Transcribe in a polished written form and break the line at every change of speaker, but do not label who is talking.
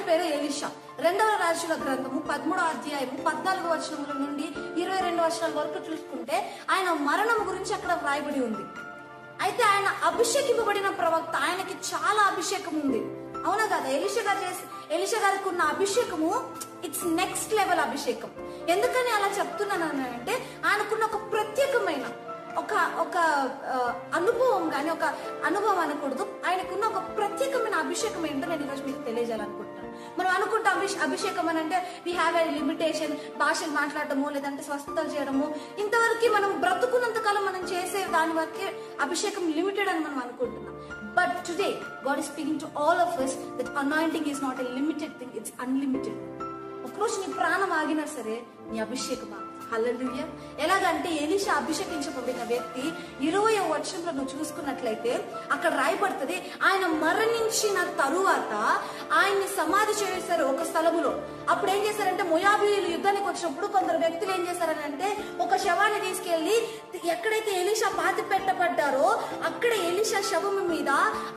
పేరు ఎలీషా. 2వ రాజుల గ్రంథము 13వ అధ్యాయము 14వ వచనముల నుండి 22వ వచనాల వరకు చూసుకుంటే ఆయన మరణం గురించి అక్కడ వ్రాయబడి ఉంది. అయితే ఆయన అభిషేకింపబడిన ప్రవక్త, ఆయనకి చాలా అభిషేకం ఉంది, అవునా కదా? ఎలీషా గారికి ఉన్న అభిషేకము ఇట్స్ నెక్స్ట్ లెవెల్ అభిషేకం. ఎందుకని అలా చెప్తున్నాను అంటే ఆయనకున్న ఒక ప్రత్యేకమైన ఒక అనుభవం, కానీ ఒక అనుభవం అనకూడదు, ఆయనకున్న ఒక ప్రత్యేకమైన అభిషేకం ఏంటో నేను ఈరోజు మీకు తెలియజేయాలనుకుంటున్నాను. మనం అనుకుంటాం అభిషేకం అని అంటే వీ హ్యావ్ ఎ లిమిటేషన్, భాషలు మాట్లాడటము లేదంటే స్వస్థతలు చేయడము, ఇంతవరకు మనం బ్రతుకున్నంత కాలం మనం చేసే దాని వరకే అభిషేకం లిమిటెడ్ అని మనం అనుకుంటున్నాం. But today, God is speaking to all of us that anointing is not a limited thing, it's unlimited. ఒకరోజు నీ ప్రాణం ఆగినా సరే నీ అభిషేకం ఆగదు. హల్లెలూయా. ఎలాగంటే ఎలీషా అభిషేకించబడిన వ్యక్తి 20వ వచనంలో నువ్వు చూసుకున్నట్లయితే అక్కడ రాయబడుతుంది, ఆయన మరణించిన తరువాత ఆయన్ని సమాధి చేశారు ఒక స్థలములో. అప్పుడు ఏం చేశారంటే మోయాబీయులు యుద్ధానికి వచ్చినప్పుడు కొందరు వ్యక్తులు ఏం చేశారంటే ఒక శవాన్ని తీసుకెళ్లి ఎక్కడైతే ఎలీషా పాతి పెట్టబడ్డారో అక్కడ ఎలీషా శవం మీద